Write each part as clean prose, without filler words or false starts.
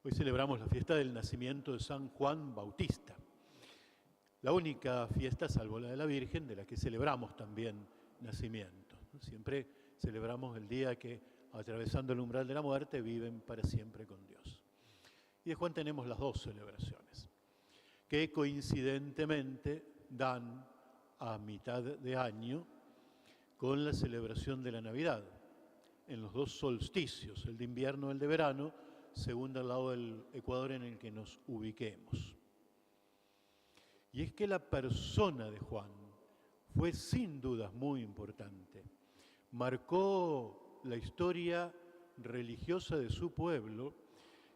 Hoy celebramos la fiesta del nacimiento de San Juan Bautista, la única fiesta, salvo la de la Virgen, de la que celebramos también nacimiento. Siempre celebramos el día que, atravesando el umbral de la muerte, viven para siempre con Dios. Y de Juan tenemos las dos celebraciones, que coincidentemente dan a mitad de año con la celebración de la Navidad, en los dos solsticios, el de invierno y el de verano, según al lado del Ecuador en el que nos ubiquemos. Y es que la persona de Juan fue sin dudas muy importante. Marcó la historia religiosa de su pueblo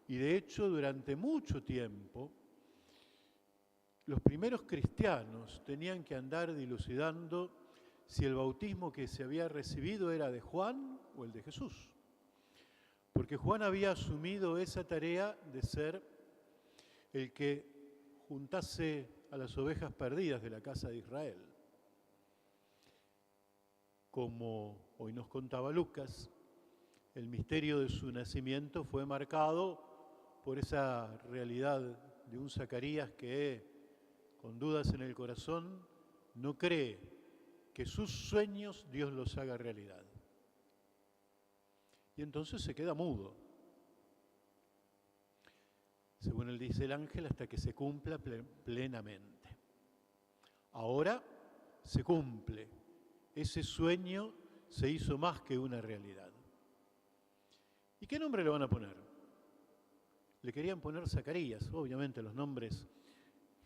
y de hecho durante mucho tiempo los primeros cristianos tenían que andar dilucidando si el bautismo que se había recibido era de Juan o el de Jesús. Porque Juan había asumido esa tarea de ser el que juntase a las ovejas perdidas de la casa de Israel. Como hoy nos contaba Lucas, el misterio de su nacimiento fue marcado por esa realidad de un Zacarías que, con dudas en el corazón, no cree que sus sueños Dios los haga realidad. Y entonces se queda mudo, según él dice el ángel, hasta que se cumpla plenamente. Ahora se cumple. Ese sueño se hizo más que una realidad. ¿Y qué nombre le van a poner? Le querían poner Zacarías. Obviamente los nombres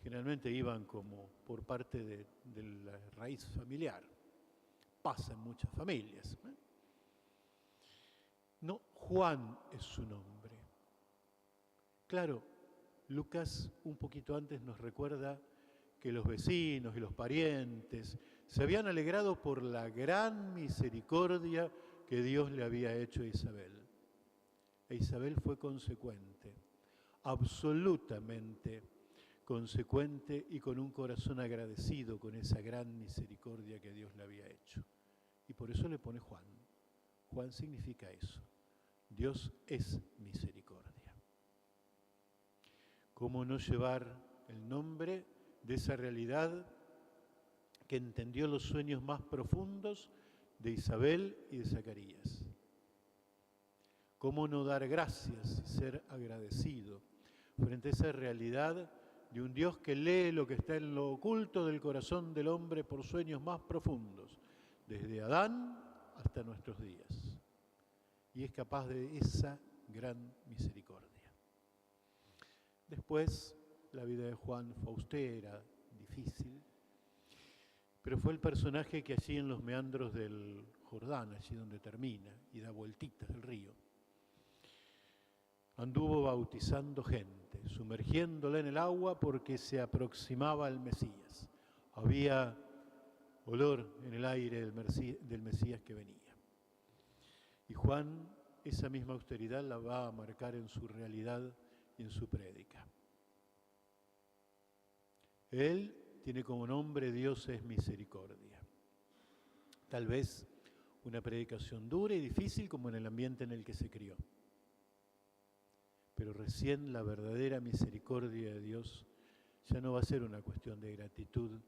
generalmente iban como por parte de la raíz familiar. Pasa en muchas familias. No, Juan es su nombre. Claro, Lucas un poquito antes nos recuerda que los vecinos y los parientes se habían alegrado por la gran misericordia que Dios le había hecho a Isabel. E Isabel fue consecuente, absolutamente consecuente y con un corazón agradecido con esa gran misericordia que Dios le había hecho. Y por eso le pone Juan. Juan significa eso. Dios es misericordia. ¿Cómo no llevar el nombre de esa realidad que entendió los sueños más profundos de Isabel y de Zacarías? ¿Cómo no dar gracias y ser agradecido frente a esa realidad de un Dios que lee lo que está en lo oculto del corazón del hombre por sueños más profundos, desde Adán hasta nuestros días? Y es capaz de esa gran misericordia. Después, la vida de Juan fue austera, difícil, pero fue el personaje que allí en los meandros del Jordán, allí donde termina y da vueltitas del río, anduvo bautizando gente, sumergiéndola en el agua porque se aproximaba al Mesías. Había olor en el aire del Mesías que venía. Y Juan, esa misma austeridad la va a marcar en su realidad y en su prédica. Él tiene como nombre Dios es misericordia. Tal vez una predicación dura y difícil como en el ambiente en el que se crió. Pero recién la verdadera misericordia de Dios ya no va a ser una cuestión de gratitud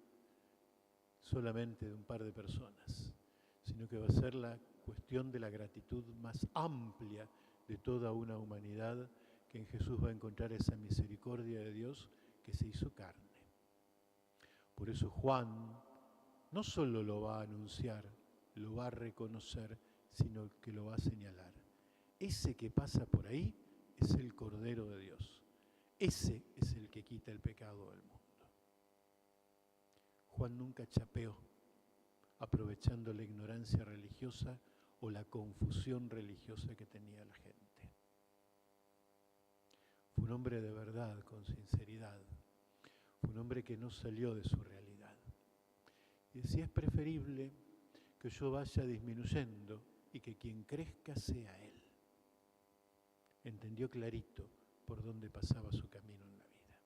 solamente de un par de personas, sino que va a ser la cuestión de la gratitud más amplia de toda una humanidad que en Jesús va a encontrar esa misericordia de Dios que se hizo carne. Por eso Juan no solo lo va a anunciar, lo va a reconocer, sino que lo va a señalar. Ese que pasa por ahí es el Cordero de Dios. Ese es el que quita el pecado del mundo. Juan nunca chapeó, aprovechando la ignorancia religiosa o la confusión religiosa que tenía la gente. Fue un hombre de verdad, con sinceridad. Fue un hombre que no salió de su realidad. Y decía, es preferible que yo vaya disminuyendo y que quien crezca sea Él. Entendió clarito por dónde pasaba su camino en la vida.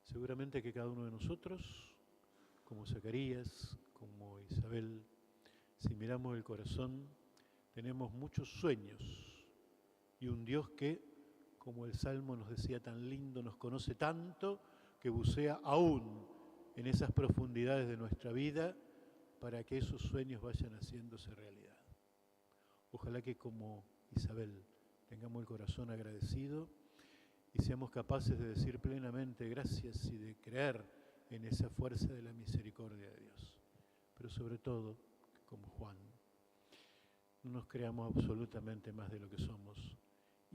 Seguramente que cada uno de nosotros, como Zacarías, como Isabel, si miramos el corazón, tenemos muchos sueños y un Dios que, como el Salmo nos decía tan lindo, nos conoce tanto que bucea aún en esas profundidades de nuestra vida para que esos sueños vayan haciéndose realidad. Ojalá que como Isabel tengamos el corazón agradecido y seamos capaces de decir plenamente gracias y de creer en esa fuerza de la misericordia de Dios. Pero sobre todo, como Juan, no nos creamos absolutamente más de lo que somos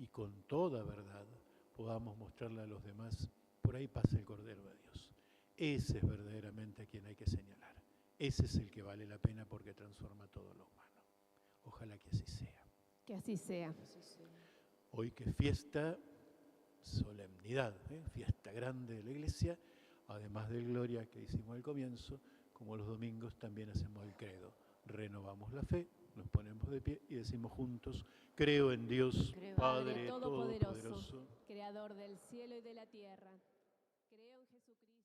y con toda verdad podamos mostrarle a los demás, por ahí pasa el Cordero de Dios. Ese es verdaderamente a quien hay que señalar. Ese es el que vale la pena porque transforma todo lo humano. Ojalá que así sea. Que así sea. Hoy que es fiesta, solemnidad, fiesta grande de la Iglesia, además de gloria que hicimos al comienzo, como los domingos también hacemos el credo. Renovamos la fe, nos ponemos de pie y decimos juntos, creo en Dios, Padre Todopoderoso, Creador del cielo y de la tierra. Creo en Jesucristo.